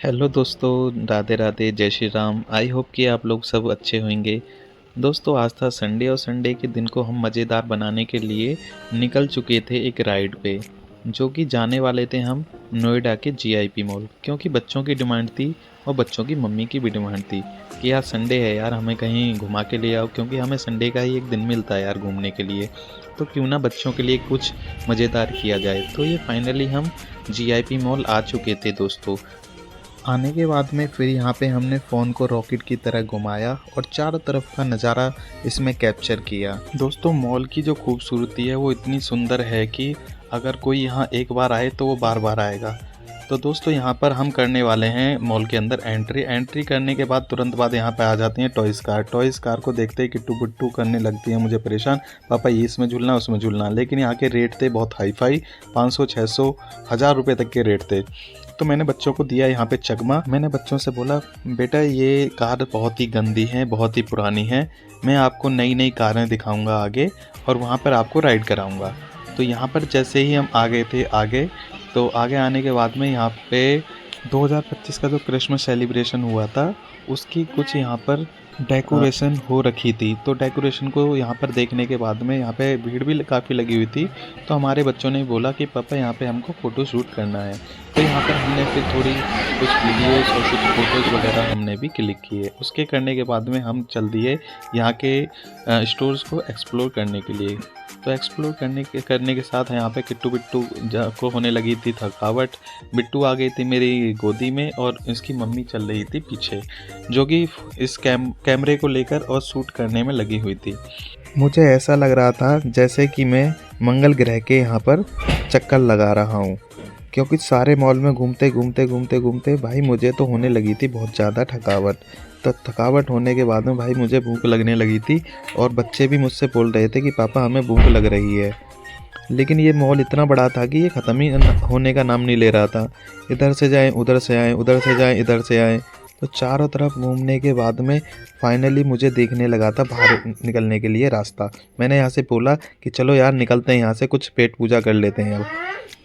Hello दोस्तों, राधे राधे, जय Shri Ram. I hope कि आप लोग सब अच्छे होंगे। दोस्तों, आज था संडे और संडे के दिन को हम मज़ेदार बनाने के लिए निकल चुके थे एक राइड पे, जो कि जाने वाले थे हम नोएडा के जीआईपी मॉल, क्योंकि बच्चों की डिमांड थी और बच्चों की मम्मी की भी डिमांड थी कि यार संडे है यार, हमें कहीं घुमा के ले आओ, क्योंकि हमें संडे का ही एक दिन मिलता है यार घूमने के लिए। तो क्यों ना बच्चों के लिए कुछ मज़ेदार किया जाए। तो ये फाइनली हम जीआईपी मॉल आ चुके थे दोस्तों। आने के बाद में फिर यहाँ पे हमने फ़ोन को रॉकेट की तरह घुमाया और चारों तरफ का नज़ारा इसमें कैप्चर किया। दोस्तों, मॉल की जो खूबसूरती है वो इतनी सुंदर है कि अगर कोई यहाँ एक बार आए तो वो बार बार आएगा। तो दोस्तों, यहाँ पर हम करने वाले हैं मॉल के अंदर एंट्री करने के बाद तुरंत बाद यहाँ पे आ जाती हैं टॉयज़ कार को देखते ही किट्टू बिट्टू करने लगती है मुझे परेशान। पापा ये इसमें झूलना उसमें झूलना। लेकिन यहाँ के रेट थे बहुत हाई फाई, 500 600 1000 रुपये तक के रेट थे। तो मैंने बच्चों को दिया यहाँ पे चकमा। मैंने बच्चों से बोला, बेटा ये कार बहुत ही गंदी है, बहुत ही पुरानी है, मैं आपको नई नई कारें दिखाऊंगा आगे और वहाँ पर आपको राइड कराऊंगा। तो यहाँ पर जैसे ही हम आ गए थे आगे, तो आगे आने के बाद में यहाँ पे 2025 का जो क्रिसमस सेलिब्रेशन हुआ था उसकी कुछ यहाँ पर डेकोरेशन हो रखी थी। तो डेकोरेशन को यहाँ पर देखने के बाद में यहाँ पे भीड़ भी काफ़ी लगी हुई थी। तो हमारे बच्चों ने बोला कि पापा यहाँ पे हमको फ़ोटो शूट करना है। तो यहाँ पर हमने फिर थोड़ी कुछ वीडियोस और कुछ फ़ोटोज़ वगैरह हमने भी क्लिक किए। उसके करने के बाद में हम चल दिए यहाँ के स्टोर्स को एक्सप्लोर करने के लिए। तो एक्सप्लोर करने के साथ यहाँ पे किट्टू बिट्टू को होने लगी थी थकावट। बिट्टू आ गई थी मेरी गोदी में और इसकी मम्मी चल रही थी पीछे, जो कि इस कैमरे को लेकर और शूट करने में लगी हुई थी। मुझे ऐसा लग रहा था जैसे कि मैं मंगल ग्रह के यहाँ पर चक्कर लगा रहा हूँ, क्योंकि सारे मॉल में घूमते भाई मुझे तो होने लगी थी बहुत ज़्यादा थकावट। तो थकावट होने के बाद में भाई मुझे भूख लगने लगी थी और बच्चे भी मुझसे बोल रहे थे कि पापा हमें भूख लग रही है। लेकिन ये मॉल इतना बड़ा था कि ये ख़त्म ही होने का नाम नहीं ले रहा था। इधर से जाएं उधर से आएँ, उधर से जाएं इधर से आएँ। तो चारों तरफ घूमने के बाद में फाइनली मुझे देखने लगा था बाहर निकलने के लिए रास्ता। मैंने यहाँ से बोला कि चलो यार निकलते हैं यहाँ से, कुछ पेट पूजा कर लेते हैं अब।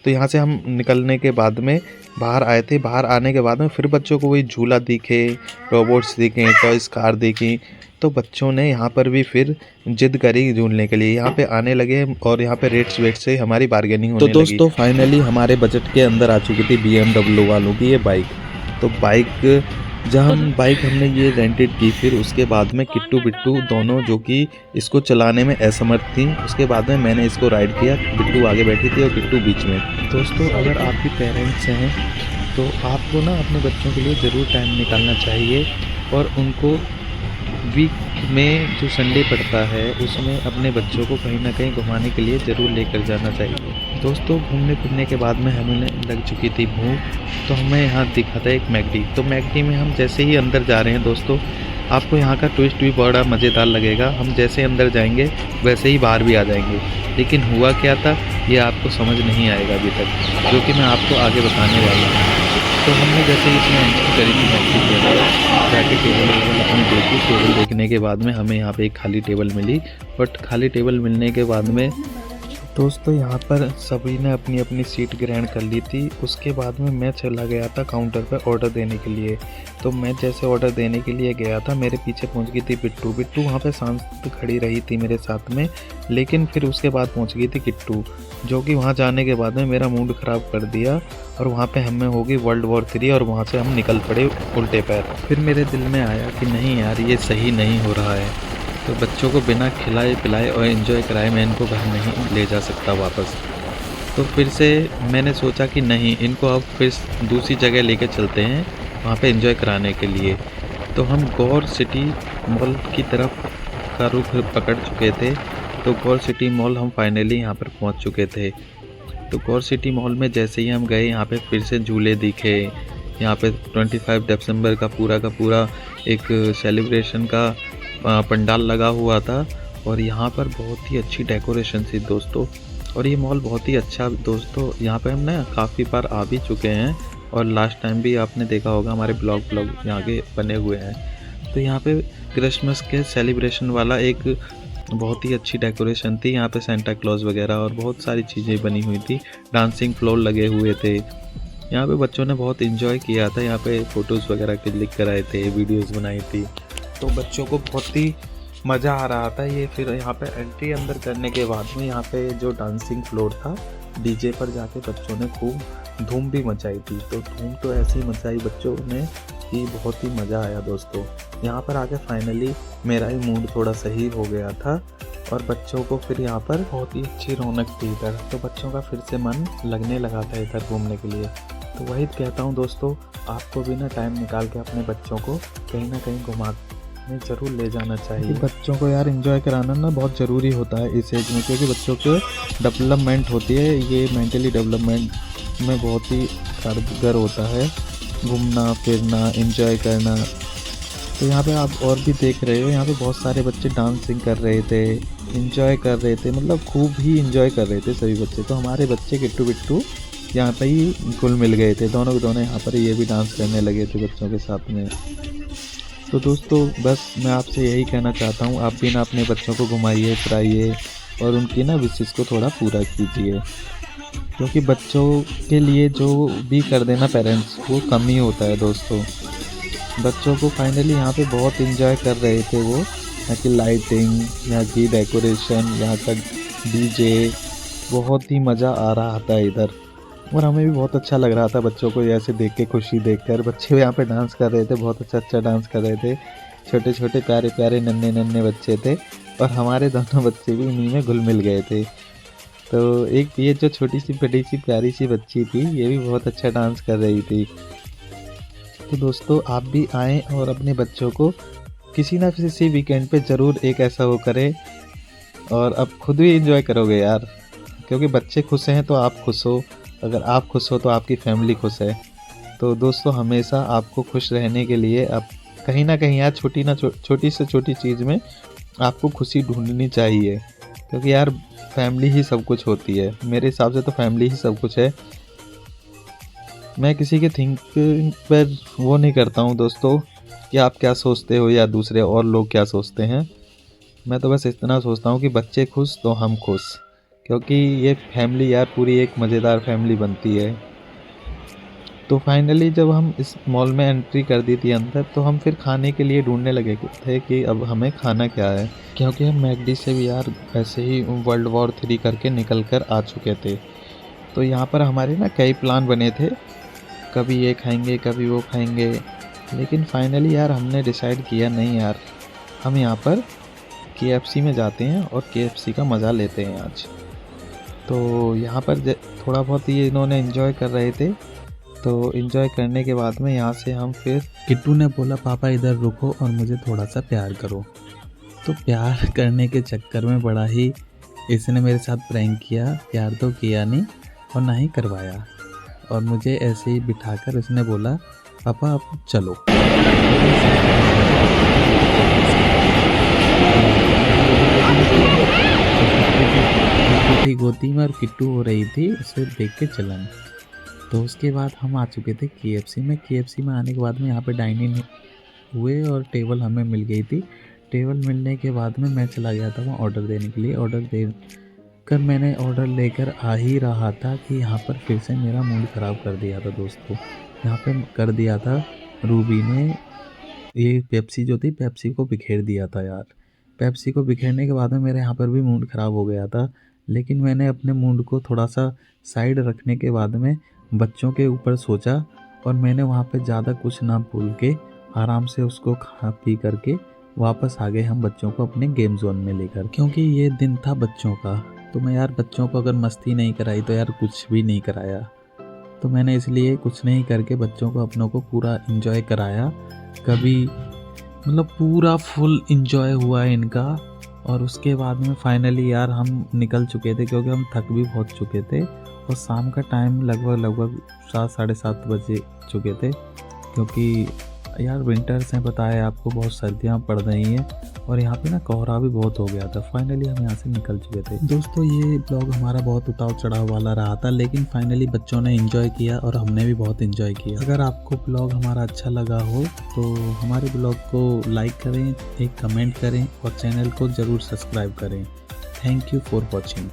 तो यहाँ से हम निकलने के बाद में बाहर आए थे। बाहर आने के बाद में फिर बच्चों को वही झूला दिखे, रोबोट्स दिखे, टॉयज़ कार देखी। तो बच्चों ने यहाँ पर भी फिर जिद करी झूलने के लिए, यहाँ पे आने लगे और यहाँ पे रेट्स वेट से हमारी बार्गेनिंग होने लगी। तो दोस्तों फाइनली हमारे बजट के अंदर आ चुकी थी BMW वालों की ये बाइक। तो बाइक हमने ये रेंटेड की। फिर उसके बाद में किट्टू बिट्टू दोनों, जो कि इसको चलाने में असमर्थ थी, उसके बाद में मैंने इसको राइड किया। बिट्टू आगे बैठी थी और किट्टू बीच में। दोस्तों, अगर आप भी पेरेंट्स हैं तो आपको ना अपने बच्चों के लिए ज़रूर टाइम निकालना चाहिए और उनको वीक में जो संडे पड़ता है उसमें अपने बच्चों को कहीं ना कहीं घुमाने के लिए ज़रूर लेकर जाना चाहिए। दोस्तों, घूमने फिरने के बाद में हमें लग चुकी थी भूख। तो हमें यहाँ दिखा था एक मैकडी। तो मैकडी में हम जैसे ही अंदर जा रहे हैं दोस्तों, आपको यहाँ का ट्विस्ट भी बड़ा मज़ेदार लगेगा। हम जैसे अंदर जाएंगे वैसे ही बाहर भी आ जाएंगे। लेकिन हुआ क्या था ये आपको समझ नहीं आएगा अभी तक, जो कि मैं आपको आगे बताने वाला हूँ। तो हमने जैसे ही इसमें एंट्री करी थी मैकडी के अंदर, जाके टेबल अपनी देखी। टेबल देखने के बाद में हमें यहाँ पे एक खाली टेबल मिली। बट खाली टेबल मिलने के बाद में दोस्तों यहाँ पर सभी ने अपनी अपनी सीट ग्रहण कर ली थी। उसके बाद में मैं चला गया था काउंटर पर ऑर्डर देने के लिए। तो मैं जैसे ऑर्डर देने के लिए गया था, मेरे पीछे पहुँच गई थी बिट्टू वहाँ पे शांत खड़ी रही थी मेरे साथ में। लेकिन फिर उसके बाद पहुँच गई थी किट्टू, जो कि वहाँ जाने के बाद में मेरा मूड ख़राब कर दिया और वहाँ पे हमें हो गई वर्ल्ड वॉर 3 और वहाँ से हम निकल पड़े उल्टे पैर। फिर मेरे दिल में आया कि नहीं यार, ये सही नहीं हो रहा है। तो बच्चों को बिना खिलाए पिलाए और एंजॉय कराए मैं इनको घर नहीं ले जा सकता वापस। तो फिर से मैंने सोचा कि नहीं, इनको अब फिर दूसरी जगह लेके चलते हैं वहाँ पे एंजॉय कराने के लिए। तो हम गौर सिटी मॉल की तरफ का रुख पकड़ चुके थे। तो गौर सिटी मॉल हम फाइनली यहाँ पर पहुँच चुके थे। तो गौर सिटी मॉल में जैसे ही हम गए, यहाँ पे फिर से झूले दिखे। यहाँ पे 25 दिसंबर का पूरा एक सेलिब्रेशन का पंडाल लगा हुआ था और यहाँ पर बहुत ही अच्छी डेकोरेशन थी दोस्तों। और ये मॉल बहुत ही अच्छा दोस्तों, यहाँ पे हम ना काफ़ी बार आ भी चुके हैं और लास्ट टाइम भी आपने देखा होगा हमारे ब्लॉग यहाँ के बने हुए हैं। तो यहाँ पे क्रिसमस के सेलिब्रेशन वाला एक बहुत ही अच्छी डेकोरेशन थी। यहाँ पे सेंटा क्लॉज वगैरह और बहुत सारी चीज़ें बनी हुई थी। डांसिंग फ्लोर लगे हुए थे यहाँ पे बच्चों ने बहुत इन्जॉय किया था। यहाँ पे फ़ोटोज़ वगैरह क्लिक कराए थे, वीडियोज़ बनाई थी, तो बच्चों को बहुत ही मज़ा आ रहा था। ये फिर यहाँ पे एंट्री अंदर करने के बाद में यहाँ पे जो डांसिंग फ्लोर था, डीजे पर जाके बच्चों ने खूब धूम भी मचाई थी। तो धूम तो ऐसी मचाई बच्चों ने कि बहुत ही मज़ा आया दोस्तों। यहाँ पर आके फाइनली मेरा ही मूड थोड़ा सही हो गया था और बच्चों को फिर यहाँ पर बहुत ही अच्छी रौनक थी इधर, तो बच्चों का फिर से मन लगने लगा था इधर घूमने के लिए। तो वही कहता हूँ दोस्तों, आपको भी ना टाइम निकाल के अपने बच्चों को कहीं ना कहीं घुमाने ज़रूर ले जाना चाहिए। बच्चों को यार एंजॉय कराना ना बहुत ज़रूरी होता है इस एज में, क्योंकि बच्चों के डेवलपमेंट होती है, ये मेंटली डेवलपमेंट में बहुत ही कारगर होता है घूमना फिरना एंजॉय करना। तो यहाँ पे आप और भी देख रहे हो, यहाँ पे बहुत सारे बच्चे डांसिंग कर रहे थे, एंजॉय कर रहे थे, मतलब खूब ही एंजॉय कर रहे थे सभी बच्चे। तो हमारे बच्चे किट्टू बिट्टू यहाँ पे ही घुल मिल गए थे, दोनों के दोनों यहाँ पर ये भी डांस करने लगे थे बच्चों के साथ में। तो दोस्तों बस मैं आपसे यही कहना चाहता हूँ, आप भी ना अपने बच्चों को घुमाइए फिराइए और उनकी ना विशेष को थोड़ा पूरा कीजिए, क्योंकि बच्चों के लिए जो भी कर देना पेरेंट्स वो कम ही होता है दोस्तों। बच्चों को फाइनली यहाँ पे बहुत एंजॉय कर रहे थे वो, यहाँ की लाइटिंग, यहाँ की डेकोरेशन, यहाँ का डीजे, बहुत ही मज़ा आ रहा था इधर और हमें भी बहुत अच्छा लग रहा था बच्चों को ऐसे देख के, खुशी देखकर। बच्चे यहाँ पे डांस कर रहे थे, बहुत अच्छा डांस कर रहे थे, छोटे छोटे प्यारे प्यारे नन्हे नन्हे बच्चे थे और हमारे दोनों बच्चे भी इन्हीं में घुल मिल गए थे। तो एक ये जो छोटी सी बड़ी सी प्यारी सी बच्ची थी, ये भी बहुत अच्छा डांस कर रही थी। तो दोस्तों आप भी आएँ और अपने बच्चों को किसी ना किसी वीकेंड पे ज़रूर एक ऐसा वो करें और अब खुद भी एंजॉय करोगे यार, क्योंकि बच्चे खुश हैं तो आप खुश हो, अगर आप खुश हो तो आपकी फैमिली खुश है। तो दोस्तों हमेशा आपको खुश रहने के लिए अब कहीं ना कहीं यार छोटी से छोटी चीज़ में आपको खुशी ढूंढनी चाहिए, क्योंकि यार फैमिली ही सब कुछ होती है। मेरे हिसाब से तो फैमिली ही सब कुछ है। मैं किसी के थिंकिंग पर वो नहीं करता हूँ दोस्तों कि आप क्या सोचते हो या दूसरे और लोग क्या सोचते हैं। मैं तो बस इतना सोचता हूँ कि बच्चे खुश तो हम खुश, क्योंकि ये फैमिली यार पूरी एक मज़ेदार फैमिली बनती है। तो फाइनली जब हम इस मॉल में एंट्री कर दी थी अंदर, तो हम फिर खाने के लिए ढूंढने लगे थे कि अब हमें खाना क्या है, क्योंकि हम मैकडी से भी यार ऐसे ही वर्ल्ड वॉर 3 करके निकल कर आ चुके थे। तो यहाँ पर हमारे ना कई प्लान बने थे, कभी ये खाएंगे कभी वो खाएंगे, लेकिन फाइनली यार हमने डिसाइड किया नहीं यार, हम यहाँ पर KFC में जाते हैं और KFC का मज़ा लेते हैं आज। तो यहाँ पर थोड़ा बहुत ये इन्होंने एंजॉय कर रहे थे, तो एंजॉय करने के बाद में यहाँ से हम फिर, किट्टू ने बोला पापा इधर रुको और मुझे थोड़ा सा प्यार करो। तो प्यार करने के चक्कर में बड़ा ही इसने मेरे साथ प्रैंक किया, प्यार तो किया नहीं और ना ही करवाया, और मुझे ऐसे ही बिठाकर उसने बोला पापा अब चलो। गोदी में और किट्टू हो रही थी, उसे देख के चलन। तो उसके बाद हम आ चुके थे KFC में। KFC में आने के बाद में यहाँ पे डाइनिंग हुए और टेबल हमें मिल गई थी। टेबल मिलने के बाद में मैं चला गया था वहाँ ऑर्डर देने के लिए। ऑर्डर देकर मैंने ऑर्डर लेकर आ ही रहा था कि यहाँ पर फिर से मेरा मूड ख़राब कर दिया था दोस्तों। यहाँ पे कर दिया था रूबी ने, ये पेप्सी जो थी पेप्सी को बिखेर दिया था यार। पेप्सी को बिखेरने के बाद में मेरे यहाँ पर भी मूड ख़राब हो गया था, लेकिन मैंने अपने मूड को थोड़ा सा साइड रखने के बाद में बच्चों के ऊपर सोचा और मैंने वहाँ पे ज़्यादा कुछ ना भूल के आराम से उसको खा पी करके वापस आ गए हम बच्चों को अपने गेम जोन में लेकर, क्योंकि ये दिन था बच्चों का। तो मैं यार बच्चों को अगर मस्ती नहीं कराई तो यार कुछ भी नहीं कराया। तो मैंने इसलिए कुछ नहीं करके बच्चों को अपनों को पूरा एंजॉय कराया, कभी मतलब पूरा फुल एंजॉय हुआ इनका। और उसके बाद में फाइनली यार हम निकल चुके थे, क्योंकि हम थक भी बहुत चुके थे और शाम का टाइम लगभग 7 साढ़े 7 बजे चुके थे, क्योंकि यार विंटर्स हैं, बताया आपको बहुत सर्दियाँ पड़ रही हैं और यहाँ पे ना कोहरा भी बहुत हो गया था। फाइनली हम यहाँ से निकल चुके थे दोस्तों। ये ब्लॉग हमारा बहुत उतार चढ़ाव वाला रहा था, लेकिन फाइनली बच्चों ने एंजॉय किया और हमने भी बहुत एंजॉय किया। अगर आपको ब्लॉग हमारा अच्छा लगा हो तो हमारे ब्लॉग को लाइक करें, एक कमेंट करें और चैनल को ज़रूर सब्सक्राइब करें। Thank you for watching.